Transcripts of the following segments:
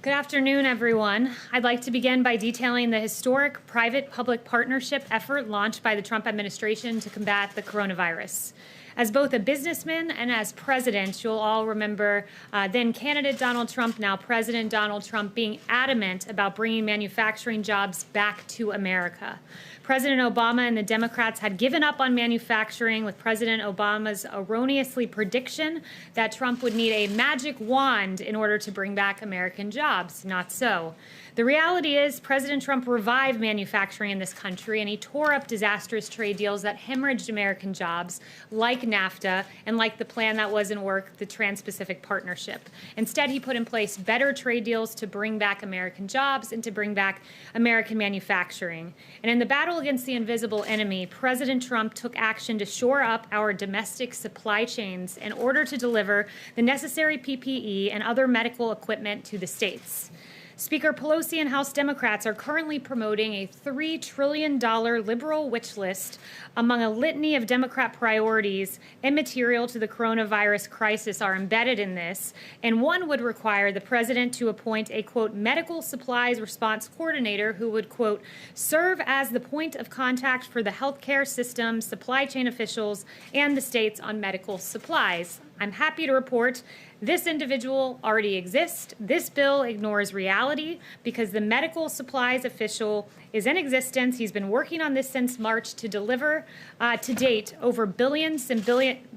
Good afternoon, everyone. I'd like to begin by detailing the historic private-public partnership effort launched by the Trump administration to combat the coronavirus. As both a businessman and as president, you'll all remember then candidate Donald Trump, now President Donald Trump, being adamant about bringing manufacturing jobs back to America. President Obama and the Democrats had given up on manufacturing with President Obama's erroneously prediction that Trump would need a magic wand in order to bring back American jobs. Not so. The reality is President Trump revived manufacturing in this country, and he tore up disastrous trade deals that hemorrhaged American jobs, like NAFTA and like the plan that was in work, the Trans-Pacific Partnership. Instead, he put in place better trade deals to bring back American jobs and to bring back American manufacturing. And in the battle against the invisible enemy, President Trump took action to shore up our domestic supply chains in order to deliver the necessary PPE and other medical equipment to the states. Speaker Pelosi and House Democrats are currently promoting a $3 trillion liberal wish list among a litany of Democrat priorities immaterial to the coronavirus crisis are embedded in this, and one would require the president to appoint a, quote, medical supplies response coordinator who would, quote, serve as the point of contact for the healthcare system, supply chain officials, and the states on medical supplies. I'm happy to report this individual already exists. This bill ignores reality because the medical supplies official is in existence. He's been working on this since March to deliver to date over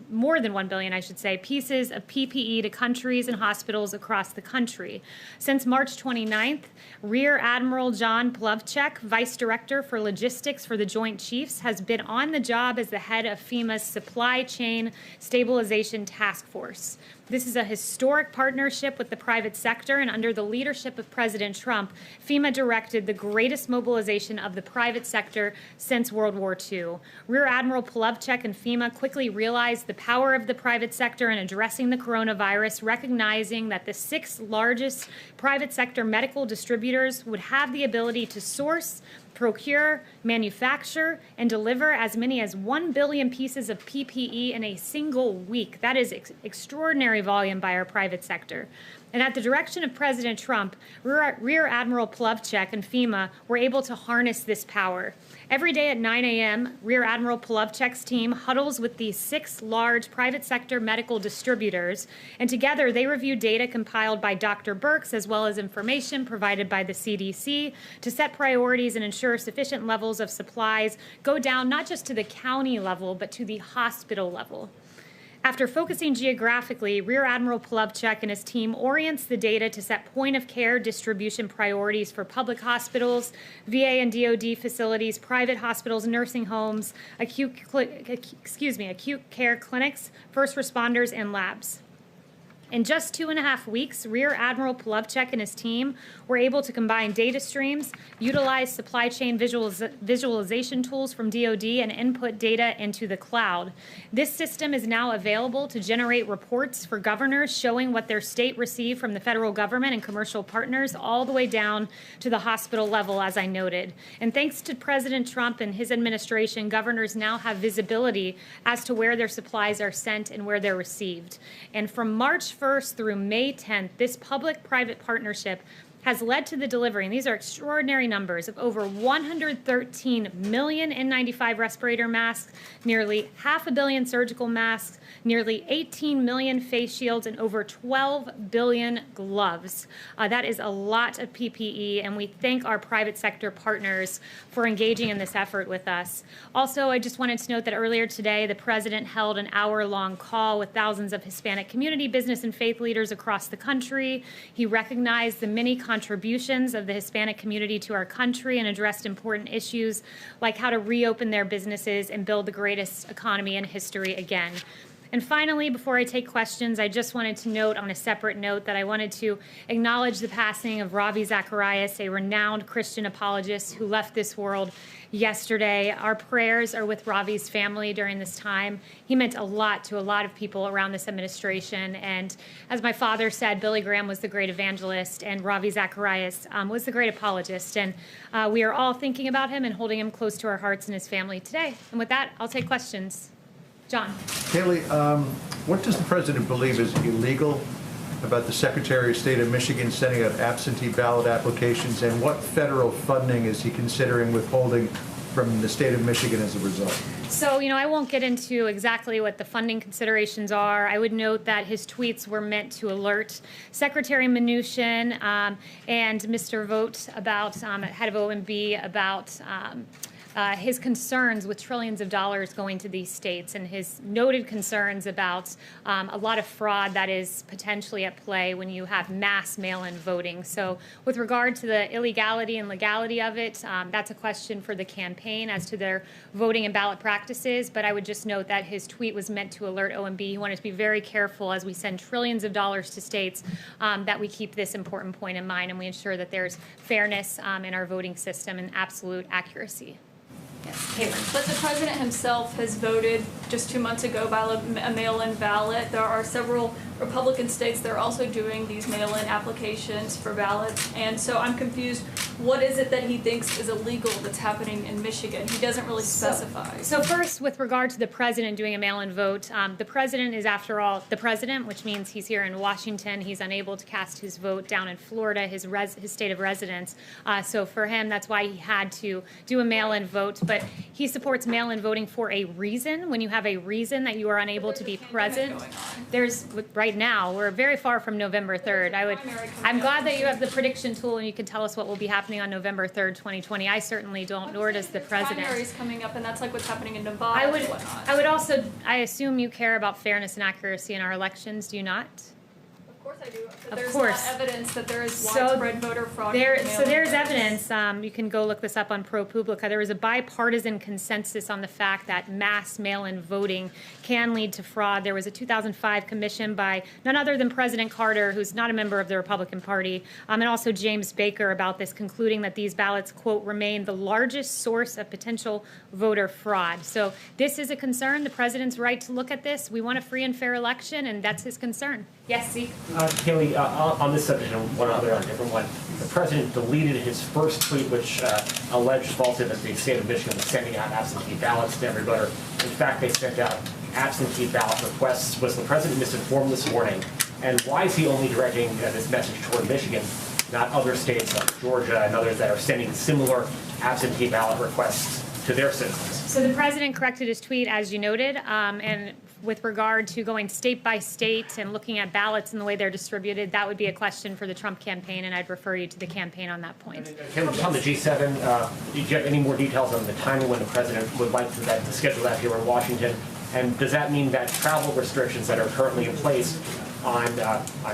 more than 1 billion, I should say, pieces of PPE to countries and hospitals across the country. Since March 29th, Rear Admiral John Plovchek, Vice Director for Logistics for the Joint Chiefs, has been on the job as the head of FEMA's Supply Chain Stabilization Task Force. This is a historic partnership with the private sector, and under the leadership of President Trump, FEMA directed the greatest mobilization of the private sector since World War II. Rear Admiral Plovchek and FEMA quickly realized the power of the private sector in addressing the coronavirus, recognizing that the 6 largest private sector medical distributors would have the ability to source, procure, manufacture, and deliver as many as 1 billion pieces of PPE in a single week. That is extraordinary volume by our private sector. And at the direction of President Trump, Rear Admiral Plovchek and FEMA were able to harness this power. Every day at 9 a.m., Rear Admiral Plovchek's team huddles with these 6 large private sector medical distributors, and together they review data compiled by Dr. Birx as well as information provided by the CDC to set priorities and ensure sufficient levels of supplies go down not just to the county level, but to the hospital level. After focusing geographically, Rear Admiral Plovchek and his team orients the data to set point-of-care distribution priorities for public hospitals, VA and DoD facilities, private hospitals, nursing homes, acute care clinics, first responders, and labs. In just 2.5 weeks, Rear Admiral Plovchek and his team were able to combine data streams, utilize supply chain visualization tools from DoD, and input data into the cloud. This system is now available to generate reports for governors showing what their state received from the federal government and commercial partners all the way down to the hospital level, as I noted. And thanks to President Trump and his administration, governors now have visibility as to where their supplies are sent and where they're received. And from March 1st through May 10th, this public-private partnership has led to the delivery, and these are extraordinary numbers, of over 113 million N95 respirator masks, nearly 500 million surgical masks, nearly 18 million face shields, and over 12 billion gloves. That is a lot of PPE, and we thank our private sector partners for engaging in this effort with us. Also, I just wanted to note that earlier today, the president held an hour-long call with thousands of Hispanic community, business, and faith leaders across the country. He recognized the many contributions of the Hispanic community to our country and addressed important issues like how to reopen their businesses and build the greatest economy in history again. And finally, before I take questions, I just wanted to note on a separate note that I wanted to acknowledge the passing of Ravi Zacharias, a renowned Christian apologist who left this world yesterday. Our prayers are with Ravi's family during this time. He meant a lot to a lot of people around this administration. And as my father said, Billy Graham was the great evangelist and Ravi Zacharias was the great apologist. And we are all thinking about him and holding him close to our hearts and his family today. And with that, I'll take questions. John. Kayleigh, what does the president believe is illegal about the Secretary of State of Michigan sending out absentee ballot applications, and what federal funding is he considering withholding from the state of Michigan as a result? So, I won't get into exactly what the funding considerations are. I would note that his tweets were meant to alert Secretary Mnuchin and Mr. Vogt about, head of OMB, about his concerns with trillions of dollars going to these states and his noted concerns about a lot of fraud that is potentially at play when you have mass mail-in voting. So with regard to the illegality and legality of it, that's a question for the campaign as to their voting and ballot practices. But I would just note that his tweet was meant to alert OMB. He wanted to be very careful as we send trillions of dollars to states that we keep this important point in mind and we ensure that there's fairness in our voting system and absolute accuracy. Yes, Kayleigh. But the president himself has voted just 2 months ago by a mail-in ballot. There are several Republican states that are also doing these mail-in applications for ballots. And so I'm confused. What is it that he thinks is illegal that's happening in Michigan? He doesn't really specify. So first, with regard to the president doing a mail-in vote, the president is, after all, the president, which means he's here in Washington. He's unable to cast his vote down in Florida, his state of residence. So for him, that's why he had to do a mail-in vote. But he supports mail-in voting for a reason. When you have a reason that you are unable to be present, there's right now we're very far from November 3rd. I'm glad that you have the prediction tool and you can tell us what will be happening on November 3rd, 2020. I certainly don't, nor does the president. Primaries coming up, and that's like what's happening in Nevada. I would also. I assume you care about fairness and accuracy in our elections. Do you not? Of course I do. But Of there's not evidence that there is widespread voter fraud. There's evidence. You can go look this up on ProPublica. There was a bipartisan consensus on the fact that mass mail-in voting can lead to fraud. There was a 2005 commission by none other than President Carter, who's not a member of the Republican Party, and also James Baker about this, concluding that these ballots, quote, remain the largest source of potential voter fraud. So this is a concern. The president's right to look at this. We want a free and fair election, and that's his concern. Yes, Zeke? Kayleigh, on this subject and one other on a different one, the president deleted his first tweet, which alleged falsely that the state of Michigan was sending out absentee ballots to every voter. In fact, they sent out absentee ballot requests. Was the president misinformed this morning? And why is he only directing this message toward Michigan, not other states like Georgia and others that are sending similar absentee ballot requests to their citizens? So the president corrected his tweet, as you noted, and with regard to going state by state and looking at ballots and the way they're distributed, that would be a question for the Trump campaign, and I'd refer you to the campaign on that point. On the G7, do you have any more details on the timing when the president would like to schedule that here in Washington? And does that mean that travel restrictions that are currently in place on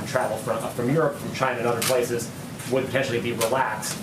travel from Europe, from China, and other places would potentially be relaxed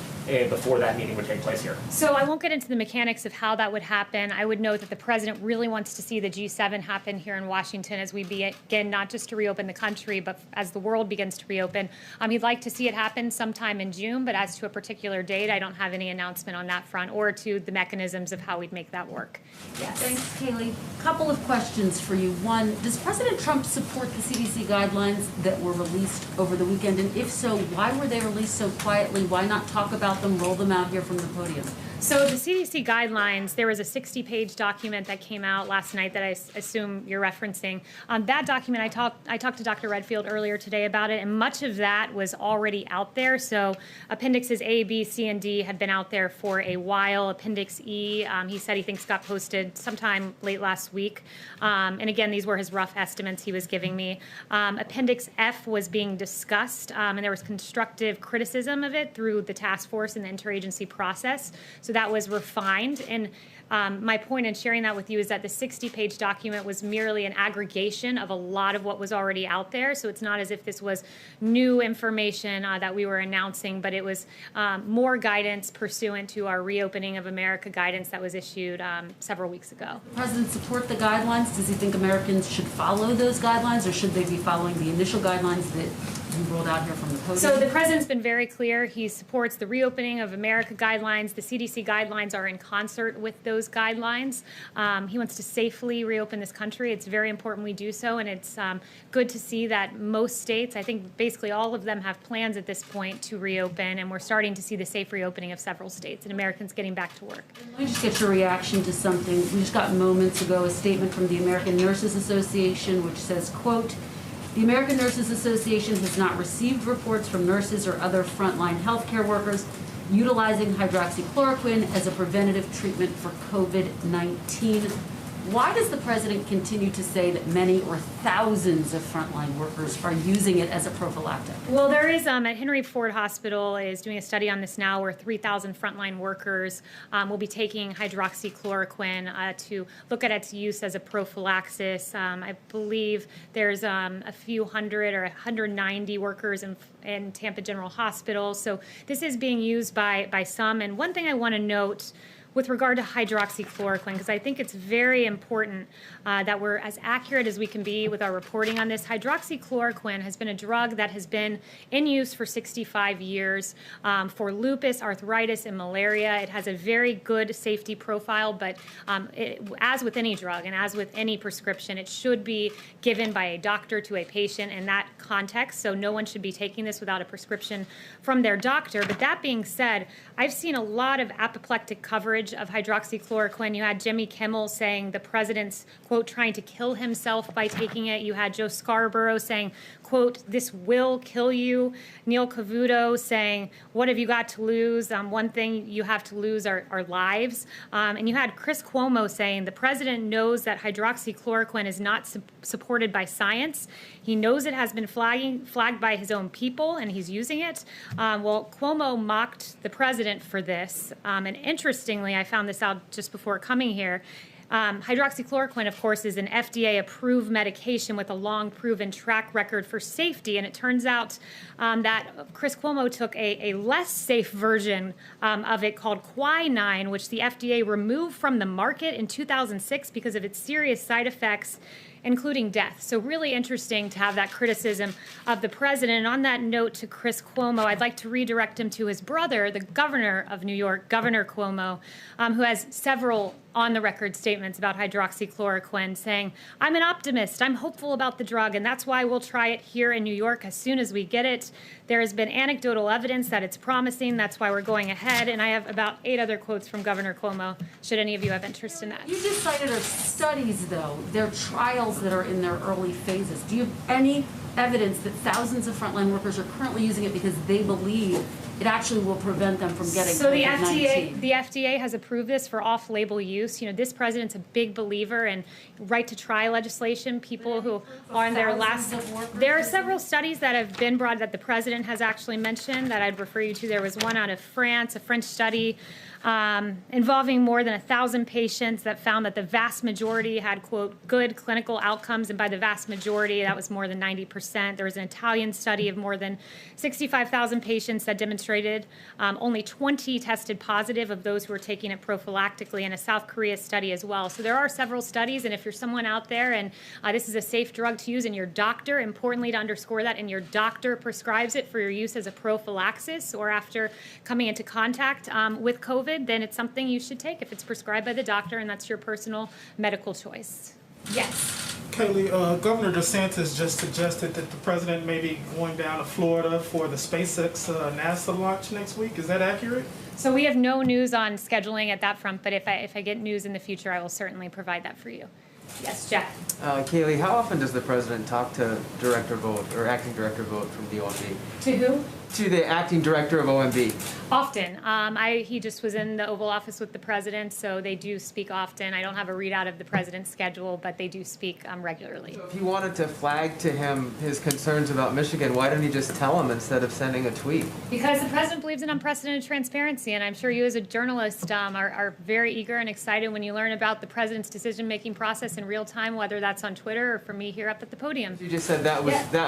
before that meeting would take place here? So I won't get into the mechanics of how that would happen. I would note that the president really wants to see the G7 happen here in Washington as we begin not just to reopen the country, but as the world begins to reopen. He'd like to see it happen sometime in June, but as to a particular date, I don't have any announcement on that front or to the mechanisms of how we'd make that work. Yes. Thanks, Kayleigh. Couple of questions for you. One, does President Trump support the CDC guidelines that were released over the weekend? And if so, why were they released so quietly? Why not talk about them, roll them out here from the podium? So the CDC guidelines, there was a 60-page document that came out last night that I assume you're referencing. That document, I talked to Dr. Redfield earlier today about it, and much of that was already out there. So Appendixes A, B, C, and D had been out there for a while. Appendix E, he said he thinks got posted sometime late last week. And again, these were his rough estimates he was giving me. Appendix F was being discussed, and there was constructive criticism of it through the task force and the interagency process. So that was refined. And my point in sharing that with you is that the 60-page document was merely an aggregation of a lot of what was already out there. So it's not as if this was new information that we were announcing, but it was more guidance pursuant to our Reopening of America guidance that was issued several weeks ago. Does the president support the guidelines? Does he think Americans should follow those guidelines, or should they be following the initial guidelines that you rolled out here from the podium? So the president's been very clear. He supports the Reopening of America guidelines. The CDC guidelines are in concert with those guidelines. He wants to safely reopen this country. It's very important we do so, and it's good to see that most states, I think basically all of them, have plans at this point to reopen, and we're starting to see the safe reopening of several states and Americans getting back to work. Let me just get your reaction to something. We just got moments ago a statement from the American Nurses Association which says, quote, The American Nurses Association has not received reports from nurses or other frontline healthcare workers utilizing hydroxychloroquine as a preventative treatment for COVID-19. Why does the president continue to say that many or thousands of frontline workers are using it as a prophylactic? Well, there is, at Henry Ford Hospital is doing a study on this now where 3,000 frontline workers will be taking hydroxychloroquine to look at its use as a prophylaxis. I believe there's a few hundred or 190 workers in Tampa General Hospital. So this is being used by some. And one thing I want to note with regard to hydroxychloroquine, because I think it's very important that we're as accurate as we can be with our reporting on this. Hydroxychloroquine has been a drug that has been in use for 65 years for lupus, arthritis, and malaria. It has a very good safety profile, but as with any drug and as with any prescription, it should be given by a doctor to a patient in that context, so no one should be taking this without a prescription from their doctor. But that being said, I've seen a lot of apoplectic coverage of hydroxychloroquine. You had Jimmy Kimmel saying the president's, quote, trying to kill himself by taking it. You had Joe Scarborough saying, quote, this will kill you. Neil Cavuto saying, what have you got to lose? One thing you have to lose are lives. And you had Chris Cuomo saying the president knows that hydroxychloroquine is not supported by science. He knows it has been flagged by his own people, and he's using it. Well, Cuomo mocked the president for this. And interestingly, I found this out just before coming here. Hydroxychloroquine, of course, is an FDA-approved medication with a long proven track record for safety, and it turns out that Chris Cuomo took a less safe version of it called quinine, which the FDA removed from the market in 2006 because of its serious side effects, including death. So really interesting to have that criticism of the president. And on that note to Chris Cuomo, I'd like to redirect him to his brother, the governor of New York, Governor Cuomo, who has several on-the-record statements about hydroxychloroquine, saying, I'm an optimist, I'm hopeful about the drug, and that's why we'll try it here in New York as soon as we get it. There has been anecdotal evidence that it's promising, that's why we're going ahead, and I have about 8 other quotes from Governor Cuomo, should any of you have interest in that. You just cited our studies, though. They're trials that are in their early phases. Do you have any evidence that thousands of frontline workers are currently using it because they believe it actually will prevent them from getting COVID-19? The FDA has approved this for off-label use. You know, this president's a big believer in right-to-try legislation. People who are in their last... There are several studies that have been brought that the president has actually mentioned that I'd refer you to. There was one out of France, a French study involving more than 1,000 patients that found that the vast majority had, quote, good clinical outcomes, and by the vast majority, that was more than 90%. There was an Italian study of more than 65,000 patients that demonstrated only 20 tested positive of those who were taking it prophylactically, and a South Korea study as well. So there are several studies, and if you're someone out there and this is a safe drug to use and your doctor, importantly to underscore that, and your doctor prescribes it for your use as a prophylaxis or after coming into contact with COVID, then it's something you should take if it's prescribed by the doctor and that's your personal medical choice. Yes. Kayleigh, Governor DeSantis just suggested that the president may be going down to Florida for the SpaceX NASA launch next week. Is that accurate? So we have no news on scheduling at that front, but if I get news in the future, I will certainly provide that for you. Yes, Jack. Kayleigh, how often does the president talk to Director Vogt or Acting Director Vogt from the OMB? To who? To the Acting Director of OMB. Often. He just was in the Oval Office with the president, so they do speak often. I don't have a readout of the president's schedule, but they do speak regularly. So if he wanted to flag to him his concerns about Michigan, why didn't he just tell him instead of sending a tweet? Because the president believes in unprecedented transparency, and I'm sure you as a journalist are very eager and excited when you learn about the president's decision-making process in real time, whether that's on Twitter or from me here up at the podium. You just said that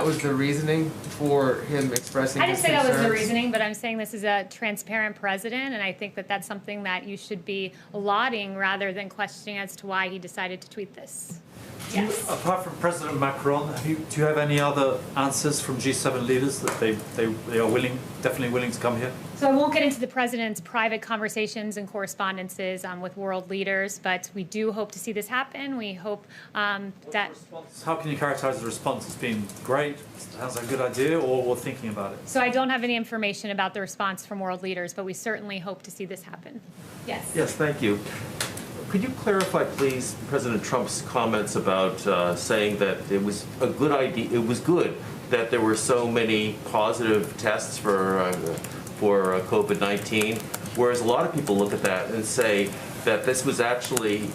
was the reasoning for him expressing his concerns? I didn't say that was the reasoning, but I'm saying this is a transparent president, and I think that that's something that you should be lauding rather than questioning as to why he decided to tweet this. Yes. Apart from President Macron, do you have any other answers from G7 leaders that they are definitely willing to come here? So I won't get into the president's private conversations and correspondences with world leaders, but we do hope to see this happen. We hope that... How can you characterize the response as being great, sounds like a good idea, or thinking about it? So I don't have any information about the response from world leaders, but we certainly hope to see this happen. Yes. Yes, thank you. Could you clarify, please, President Trump's comments about saying that it was a good idea, it was good that there were so many positive tests for COVID-19, whereas a lot of people look at that and say that this was actually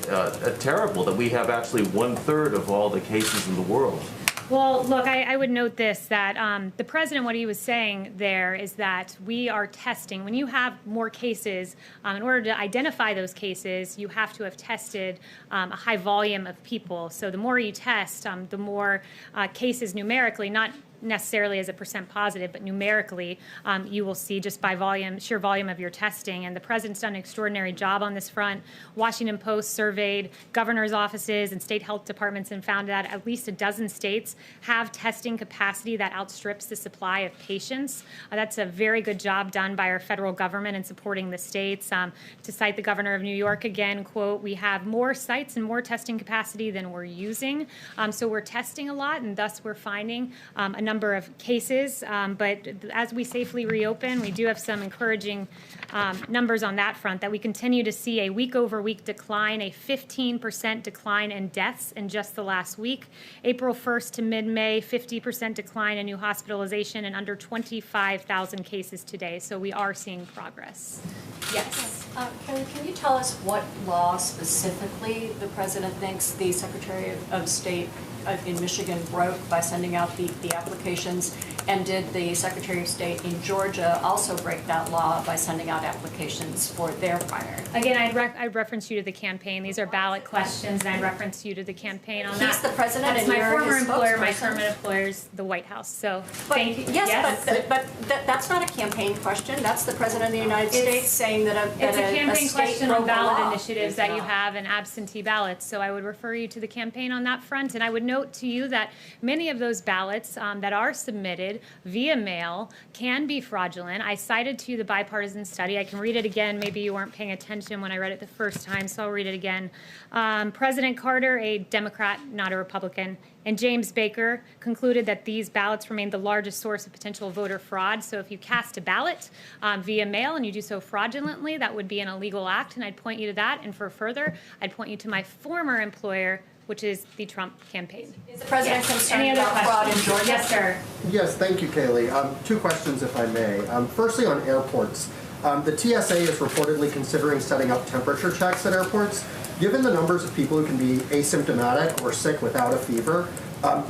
terrible, that we have actually 1/3 of all the cases in the world. Well, look, I would note this, that the president, what he was saying there is that we are testing. When you have more cases, in order to identify those cases, you have to have tested a high volume of people. So the more you test, the more cases numerically, not necessarily as a percent positive, but numerically, you will see just by volume, sheer volume of your testing. And the president's done an extraordinary job on this front. Washington Post surveyed governor's offices and state health departments and found that at least a dozen states have testing capacity that outstrips the supply of patients. That's a very good job done by our federal government in supporting the states. To cite the governor of New York again, quote, "We have more sites and more testing capacity than we're using." So we're testing a lot, and thus we're finding a number of cases, but as we safely reopen, we do have some encouraging numbers on that front, that we continue to see a week-over-week decline, a 15% decline in deaths in just the last week. April 1st to mid-May, 50% decline in new hospitalization and under 25,000 cases today, so we are seeing progress. Yes. Kayleigh, can you tell us what law specifically the president thinks the Secretary of State in Michigan broke by sending out the applications? And did the Secretary of State in Georgia also break that law by sending out applications for their primary? Again, I'd reference you to the campaign. These are ballot questions, and I'd reference you to the campaign on that. He's the president, that's and my you're former his employer. My spokesperson. current employer is the White House. So, Yes, yes. but that's not a campaign question. That's the president of the United States saying that it's a campaign state question broke on a ballot law. initiatives that you have and absentee ballots. So I would refer you to the campaign on that front. And I would note to you that many of those ballots that are submitted via mail can be fraudulent. I cited to you the bipartisan study. I can read it again. Maybe you weren't paying attention when I read it the first time, so I'll read it again. President Carter, a Democrat, not a Republican, and James Baker concluded that these ballots remained the largest source of potential voter fraud. So if you cast a ballot via mail and you do so fraudulently, that would be an illegal act, and I'd point you to that. And for further, I'd point you to my former employer, which is the Trump campaign. Is the president concerned Any other about fraud in questions? Georgia? Yes, sir. Yes, thank you, Kayleigh. Two questions, if I may. Firstly, on airports. The TSA is reportedly considering setting up temperature checks at airports. Given the numbers of people who can be asymptomatic or sick without a fever,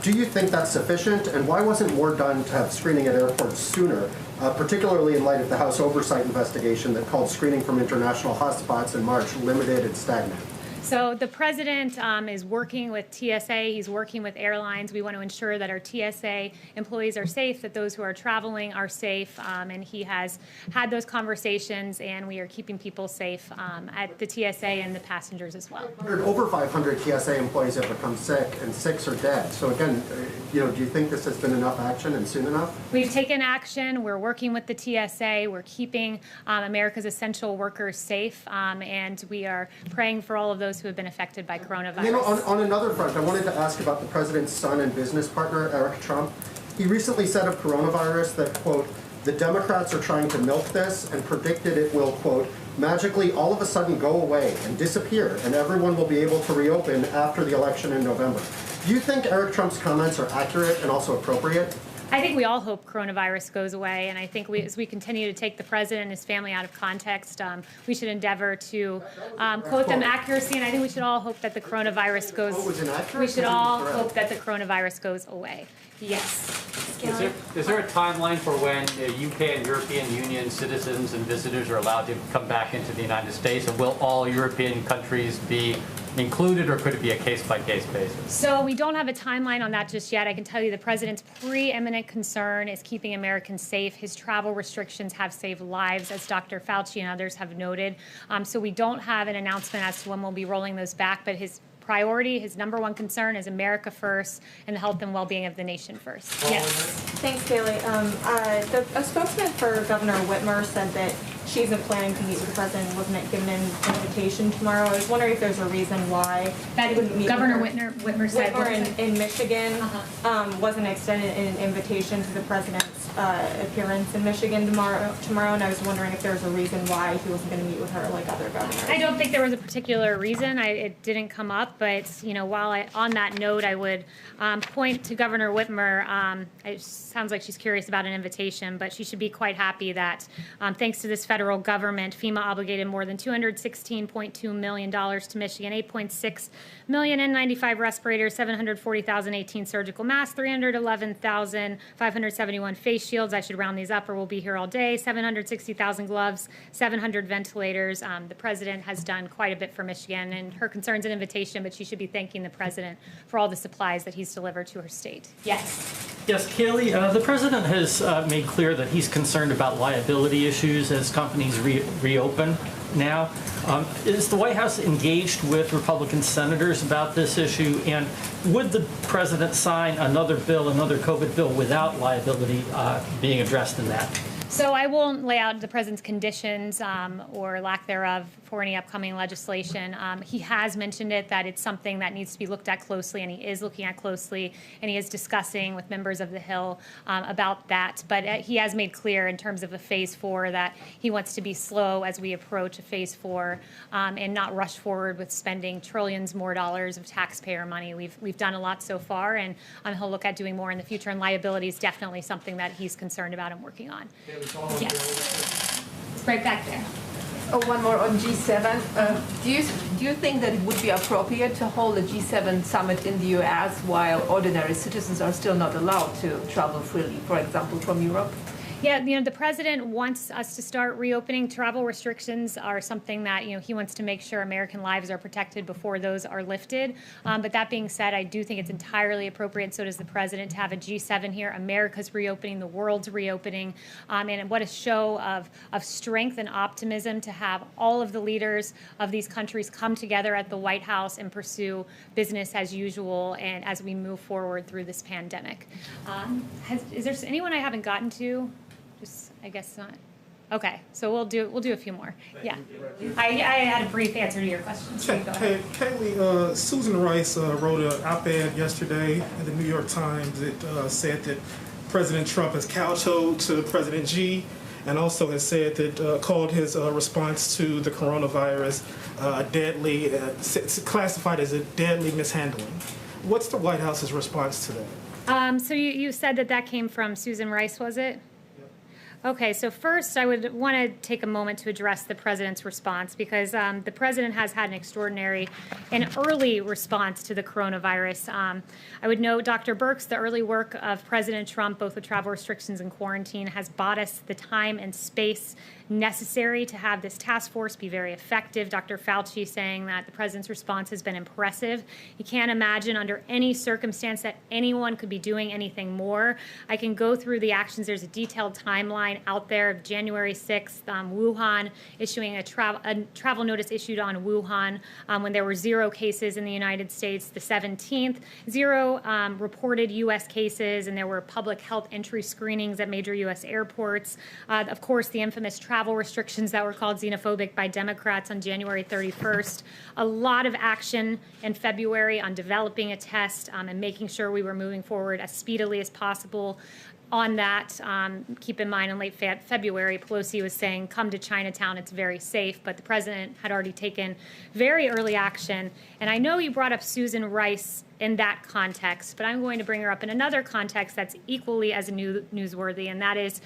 do you think that's sufficient? And why wasn't more done to have screening at airports sooner, particularly in light of the House oversight investigation that called screening from international hotspots in March limited and stagnant? So the president is working with TSA. He's working with airlines. We want to ensure that our TSA employees are safe, that those who are traveling are safe, and he has had those conversations, and we are keeping people safe at the TSA and the passengers as well. Over 500 TSA employees have become sick, and 6 are dead. So again, do you think this has been enough action and soon enough? We've taken action. We're working with the TSA. We're keeping America's essential workers safe, and we are praying for all of those who have been affected by coronavirus. On another front, I wanted to ask about the president's son and business partner, Eric Trump. He recently said of coronavirus that, quote, "The Democrats are trying to milk this," and predicted it will, quote, "magically all of a sudden go away and disappear, and everyone will be able to reopen after the election in November." Do you think Eric Trump's comments are accurate and also appropriate? I think we all hope coronavirus goes away, and I think as we continue to take the president and his family out of context, we should endeavor to quote them accuracy, and I think we should all hope that the coronavirus goes. We should all hope that the coronavirus goes away. Yes. Is there a timeline for when UK and European Union citizens and visitors are allowed to come back into the United States, and will all European countries be included, or could it be a case-by-case basis? So we don't have a timeline on that just yet. I can tell you the president's preeminent concern is keeping Americans safe. His travel restrictions have saved lives, as Dr. Fauci and others have noted. So we don't have an announcement as to when we'll be rolling those back, but his priority, his number one concern is America first and the health and well-being of the nation first. Yes. Thanks, Kayleigh. A spokesman for Governor Whitmer said that she isn't planning to meet with the president and wasn't given an invitation tomorrow. I was wondering if there's a reason why That wouldn't meet Governor with Whitmer said. Whitmer in Michigan wasn't extended an invitation to the president's appearance in Michigan tomorrow, and I was wondering if there's a reason why he wasn't going to meet with her like other governors. I don't think there was a particular reason. It didn't come up, but while on that note, I would point to Governor Whitmer. It sounds like she's curious about an invitation, but she should be quite happy that thanks to this federal government, FEMA obligated more than $216.2 million to Michigan, 8.6 million N95 respirators, 740,018 surgical masks, 311,571 face shields. I should round these up or we'll be here all day. 760,000 gloves, 700 ventilators. The president has done quite a bit for Michigan, and her concern's an invitation, but she should be thanking the president for all the supplies that he's delivered to her state. Yes. Yes, Kayleigh, the president has made clear that he's concerned about liability issues as companies reopen now. Is the White House engaged with Republican senators about this issue? And would the president sign another bill, another COVID bill, without liability being addressed in that? So I won't lay out the president's conditions or lack thereof for any upcoming legislation. He has mentioned it, that it's something that needs to be looked at closely, and he is looking at closely, and he is discussing with members of the Hill about that. But he has made clear in terms of a phase 4 that he wants to be slow as we approach a phase 4 and not rush forward with spending trillions more dollars of taxpayer money. We've done a lot so far, and he'll look at doing more in the future, and liability is definitely something that he's concerned about and working on. Yes. It's right back there. Oh, one more on G7. Do you think that it would be appropriate to hold a G7 summit in the U.S. while ordinary citizens are still not allowed to travel freely, for example, from Europe? Yeah, the president wants us to start reopening. Travel restrictions are something that, he wants to make sure American lives are protected before those are lifted. But that being said, I do think it's entirely appropriate, so does the president, to have a G7 here. America's reopening, the world's reopening. And what a show of strength and optimism to have all of the leaders of these countries come together at the White House and pursue business as usual and as we move forward through this pandemic. Is there anyone I haven't gotten to? I guess not. Okay, so we'll do a few more. Yeah, I had a brief answer to your question. So Kayleigh, Susan Rice wrote an op-ed yesterday in the New York Times that said that President Trump has kowtowed to President Xi, and also has said that called his response to the coronavirus deadly, classified as a deadly mishandling. What's the White House's response to that? So you said that came from Susan Rice, was it? Okay, so first I would want to take a moment to address the president's response, because the president has had an extraordinary and early response to the coronavirus. I would note, Dr. Birx, the early work of President Trump, both with travel restrictions and quarantine, has bought us the time and space necessary to have this task force be very effective. Dr. Fauci saying that the president's response has been impressive. You can't imagine under any circumstance that anyone could be doing anything more. I can go through the actions. There's a detailed timeline out there of January 6th, Wuhan issuing a travel notice issued on Wuhan when there were 0 cases in the United States. The 17th, 0 reported U.S. cases, and there were public health entry screenings at major U.S. airports. Of course, the infamous travel restrictions that were called xenophobic by Democrats on January 31st. A lot of action in February on developing a test and making sure we were moving forward as speedily as possible. On that, keep in mind, in late February, Pelosi was saying, come to Chinatown, it's very safe, but the president had already taken very early action. And I know you brought up Susan Rice in that context, but I'm going to bring her up in another context that's equally as newsworthy, and that is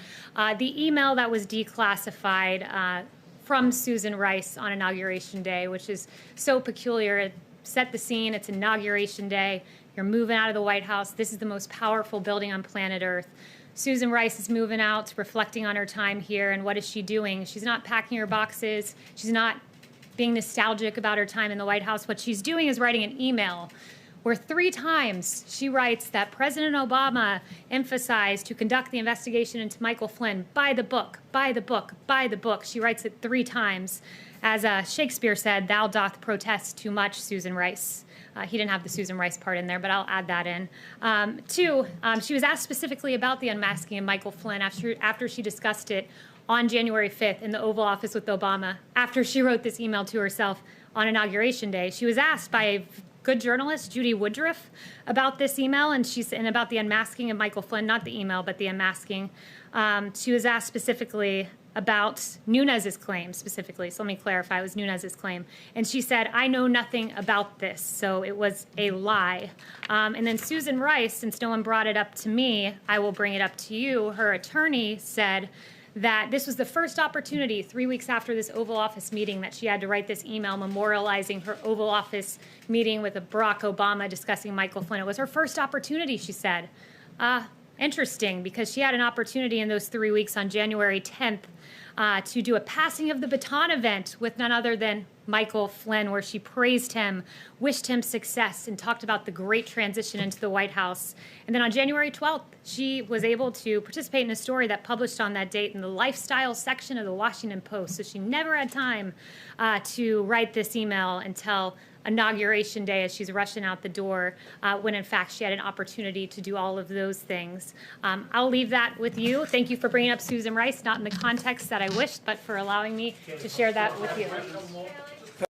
the email that was declassified from Susan Rice on Inauguration Day, which is so peculiar. It set the scene. It's Inauguration Day. You're moving out of the White House. This is the most powerful building on planet Earth. Susan Rice is moving out, reflecting on her time here, and what is she doing? She's not packing her boxes. She's not being nostalgic about her time in the White House. What she's doing is writing an email where 3 times she writes that President Obama emphasized to conduct the investigation into Michael Flynn by the book, by the book, by the book. She writes it 3 times. As Shakespeare said, thou doth protest too much, Susan Rice. He didn't have the Susan Rice part in there, but I'll add that in. 2, she was asked specifically about the unmasking of Michael Flynn after she discussed it on January 5th in the Oval Office with Obama after she wrote this email to herself on Inauguration Day. She was asked by a good journalist, Judy Woodruff, about this email and about the unmasking of Michael Flynn, not the email, but the unmasking. She was asked specifically about Nunes's claim specifically. So let me clarify, it was Nunes's claim. And she said, I know nothing about this, so it was a lie. And then Susan Rice, since no one brought it up to me, I will bring it up to you. Her attorney said that this was the first opportunity 3 weeks after this Oval Office meeting that she had to write this email memorializing her Oval Office meeting with Barack Obama discussing Michael Flynn. It was her first opportunity, she said. Interesting, because she had an opportunity in those 3 weeks on January 10th to do a passing of the baton event with none other than Michael Flynn, where she praised him, wished him success, and talked about the great transition into the White House. And then on January 12th, she was able to participate in a story that published on that date in the lifestyle section of the Washington Post. So she never had time to write this email until Inauguration Day as she's rushing out the door, when in fact she had an opportunity to do all of those things. I'll leave that with you. Thank you for bringing up Susan Rice, not in the context that I wished, but for allowing me to share that with you.